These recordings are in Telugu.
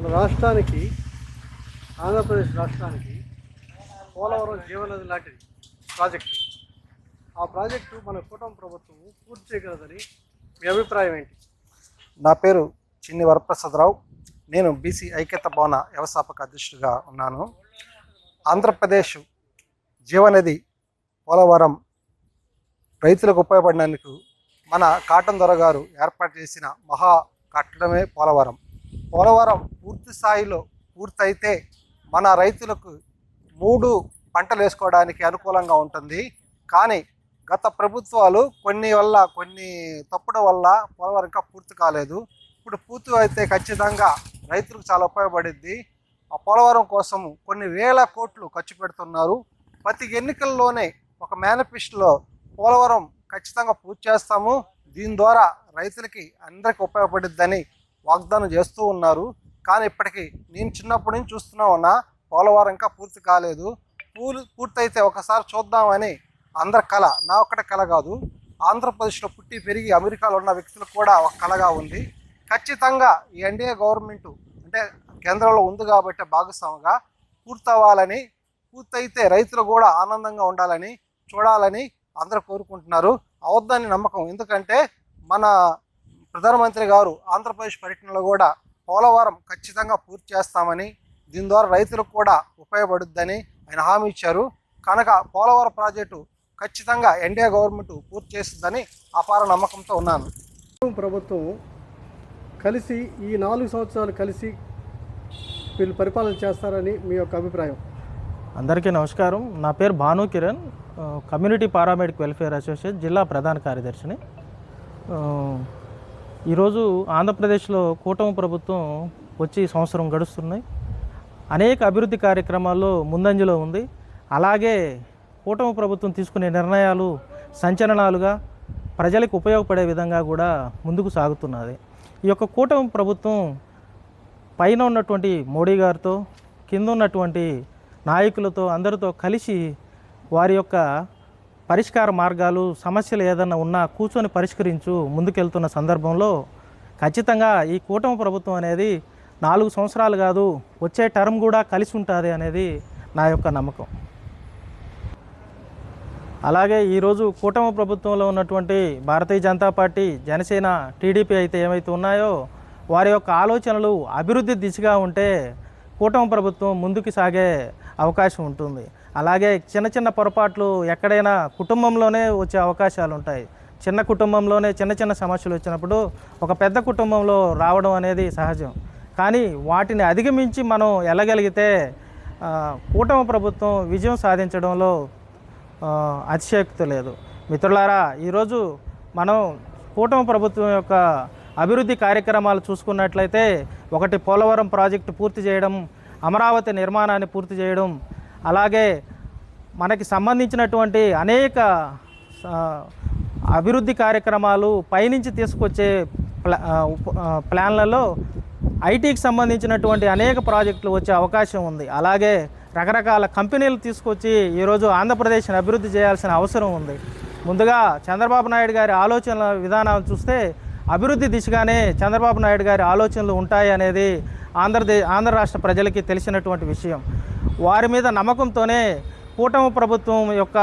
మన రాష్ట్రానికి ఆంధ్రప్రదేశ్ రాష్ట్రానికి పోలవరం జీవనది లాంటిది ప్రాజెక్టు. ఆ ప్రాజెక్టు మన కూటమి ప్రభుత్వం పూర్తి చేయగలదని మీ అభిప్రాయం ఏంటి? నా పేరు చిన్ని వరప్రసాదరావు. నేను బీసీ ఐక్యత భవన వ్యవస్థాపక అధ్యక్షుడిగా ఉన్నాను. ఆంధ్రప్రదేశ్ జీవనది పోలవరం రైతులకు ఉపయోగపడినందుకు మన కాటన్ దొర గారు ఏర్పాటు చేసిన మహా కట్టడమే పోలవరం. పోలవరం పూర్తి స్థాయిలో పూర్తయితే మన రైతులకు 3 పంటలు వేసుకోవడానికి అనుకూలంగా ఉంటుంది. కానీ గత ప్రభుత్వాలు కొన్ని తప్పుడు వల్ల పోలవరం ఇంకా పూర్తి కాలేదు. ఇప్పుడు పూర్తి అయితే ఖచ్చితంగా రైతులకు చాలా ఉపయోగపడుద్ది. ఆ పోలవరం కోసం కొన్ని వేల కోట్లు ఖర్చు పెడుతున్నారు. ప్రతి ఎన్నికల్లోనే ఒక మేనిఫెస్టోలో పోలవరం ఖచ్చితంగా పూర్తి చేస్తాము, దీని ద్వారా రైతులకి అందరికీ ఉపయోగపడుద్దని వాగ్దానం చేస్తూ ఉన్నారు. కానీ ఇప్పటికీ నేను చిన్నప్పటి నుంచి చూస్తూనే ఉన్నా, పోలవరం ఇంకా పూర్తి కాలేదు. పూర్తయితే ఒకసారి చూద్దామని అందరి కళ, నా ఒక్కటే కళ కాదు, ఆంధ్రప్రదేశ్లో పుట్టి పెరిగి అమెరికాలో ఉన్న వ్యక్తులకు కూడా ఒక కళగా ఉంది. ఖచ్చితంగా ఈ ఎన్డీఏ గవర్నమెంట్ అంటే కేంద్రంలో ఉంది కాబట్టి భాగస్వామిగా పూర్తవ్వాలని, పూర్తయితే రైతులు కూడా ఆనందంగా ఉండాలని చూడాలని అందరూ కోరుకుంటున్నారు. అవద్దని నమ్మకం. ఎందుకంటే మన ప్రధానమంత్రి గారు ఆంధ్రప్రదేశ్ పర్యటనలో కూడా పోలవరం ఖచ్చితంగా పూర్తి చేస్తామని, దీని ద్వారా రైతులకు కూడా ఉపయోగపడుద్దని ఆయన హామీ ఇచ్చారు. కనుక పోలవరం ప్రాజెక్టు ఖచ్చితంగా ఎన్డీఏ గవర్నమెంట్ పూర్తి చేస్తుందని అపార నమ్మకంతో ఉన్నాను. ప్రభుత్వం కలిసి ఈ 4 సంవత్సరాలు కలిసి వీళ్ళు పరిపాలన చేస్తారని మీ యొక్క అభిప్రాయం? అందరికీ నమస్కారం. నా పేరు Bhanu Kiran, community paramedic welfare association జిల్లా ప్రధాన కార్యదర్శిని. ఈరోజు ఆంధ్రప్రదేశ్లో కూటమి ప్రభుత్వం వచ్చి సంవత్సరం గడుస్తున్నాయి. అనేక అభివృద్ధి కార్యక్రమాల్లో ముందంజలో ఉంది. అలాగే కూటమి ప్రభుత్వం తీసుకునే నిర్ణయాలు సంచలనాలుగా ప్రజలకు ఉపయోగపడే విధంగా కూడా ముందుకు సాగుతున్నది. ఈ యొక్క కూటమి ప్రభుత్వం పైన ఉన్నటువంటి మోడీ గారితో, కింద ఉన్నటువంటి నాయకులతో అందరితో కలిసి వారి యొక్క పరిష్కార మార్గాలు, సమస్యలు ఏదన్నా ఉన్నా కూర్చొని పరిష్కరించు ముందుకెళ్తున్న సందర్భంలో ఖచ్చితంగా ఈ కూటమి ప్రభుత్వం అనేది 4 సంవత్సరాలు కాదు, వచ్చే టర్మ్ కూడా కలిసి ఉంటుంది అనేది నా యొక్క నమ్మకం. అలాగే ఈరోజు కూటమి ప్రభుత్వంలో ఉన్నటువంటి భారతీయ జనతా పార్టీ, జనసేన, టీడీపీ అయితే ఏమైతే ఉన్నాయో వారి యొక్క ఆలోచనలు అభివృద్ధి దిశగా ఉంటే కూటమి ప్రభుత్వం ముందుకు సాగే అవకాశం ఉంటుంది. అలాగే చిన్న చిన్న పొరపాట్లు ఎక్కడైనా కుటుంబంలోనే వచ్చే అవకాశాలు ఉంటాయి. చిన్న కుటుంబంలోనే చిన్న చిన్న సమస్యలు వచ్చినప్పుడు ఒక పెద్ద కుటుంబంలో రావడం అనేది సహజం. కానీ వాటిని అధిగమించి మనం వెళ్ళగలిగితే కూటమి ప్రభుత్వం విజయం సాధించడంలో అతిశయోక్తి లేదు. మిత్రులారా, ఈరోజు మనం కూటమి ప్రభుత్వం యొక్క అభివృద్ధి కార్యక్రమాలు చూసుకున్నట్లయితే, ఒకటి పోలవరం ప్రాజెక్టు పూర్తి చేయడం, అమరావతి నిర్మాణాన్ని పూర్తి చేయడం, అలాగే మనకి సంబంధించినటువంటి అనేక అభివృద్ధి కార్యక్రమాలు పైనుంచి తీసుకొచ్చే ప్లాన్లలో ఐటీకి సంబంధించినటువంటి అనేక ప్రాజెక్టులు వచ్చే అవకాశం ఉంది. అలాగే రకరకాల కంపెనీలు తీసుకొచ్చి ఈరోజు ఆంధ్రప్రదేశ్ని అభివృద్ధి చేయాల్సిన అవసరం ఉంది. ముందుగా చంద్రబాబు నాయుడు గారి ఆలోచనల విధానాలు చూస్తే అభివృద్ధి దిశగానే చంద్రబాబు నాయుడు గారి ఆలోచనలు ఉంటాయి అనేది ఆంధ్ర రాష్ట్ర ప్రజలకి తెలిసినటువంటి విషయం. వారి మీద నమ్మకంతోనే కూటమి ప్రభుత్వం యొక్క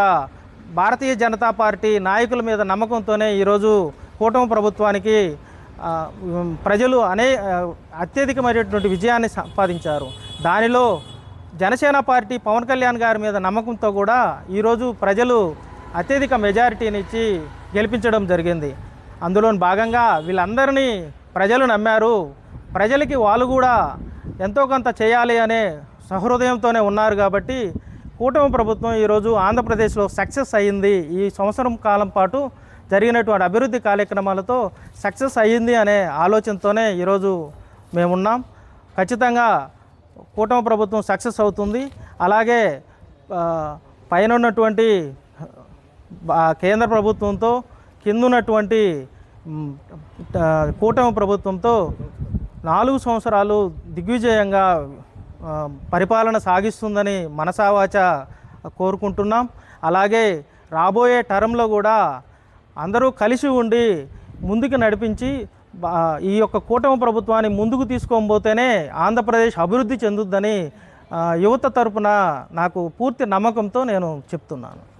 భారతీయ జనతా పార్టీ నాయకుల మీద నమ్మకంతోనే ఈరోజు కూటమి ప్రభుత్వానికి ప్రజలు అత్యధికమైనటువంటి విజయాన్ని సంపాదించారు. దానిలో జనసేన పార్టీ పవన్ కళ్యాణ్ గారి మీద నమ్మకంతో కూడా ఈరోజు ప్రజలు అత్యధిక మెజారిటీని ఇచ్చి గెలిపించడం జరిగింది. అందులో భాగంగా వీళ్ళందరినీ ప్రజలు నమ్మారు. ప్రజలకి వాళ్ళు కూడా ఎంతో కొంత చేయాలి అనే సహృదయంతోనే ఉన్నారు. కాబట్టి కూటమి ప్రభుత్వం ఈరోజు ఆంధ్రప్రదేశ్లో సక్సెస్ అయ్యింది. ఈ సంవత్సరం కాలం పాటు జరిగినటువంటి అభివృద్ధి కార్యక్రమాలతో సక్సెస్ అయ్యింది అనే ఆలోచనతోనే ఈరోజు మేమున్నాం. ఖచ్చితంగా కూటమి ప్రభుత్వం సక్సెస్ అవుతుంది. అలాగే పైన ఉన్నటువంటి కేంద్ర ప్రభుత్వంతో, కింద ఉన్నటువంటి కూటమి ప్రభుత్వంతో 4 సంవత్సరాలు దిగ్విజయంగా పరిపాలన సాగిస్తుందని మనసావాచ కోరుకుంటున్నాం. అలాగే రాబోయే టర్మ్లో కూడా అందరూ కలిసి ఉండి ముందుకు నడిపించి ఈ యొక్క కూటమి ప్రభుత్వాన్ని ముందుకు తీసుకోబోతేనే ఆంధ్రప్రదేశ్ అభివృద్ధి చెందుద్దని యువత తరపున నాకు పూర్తి నమ్మకంతో నేను చెప్తున్నాను.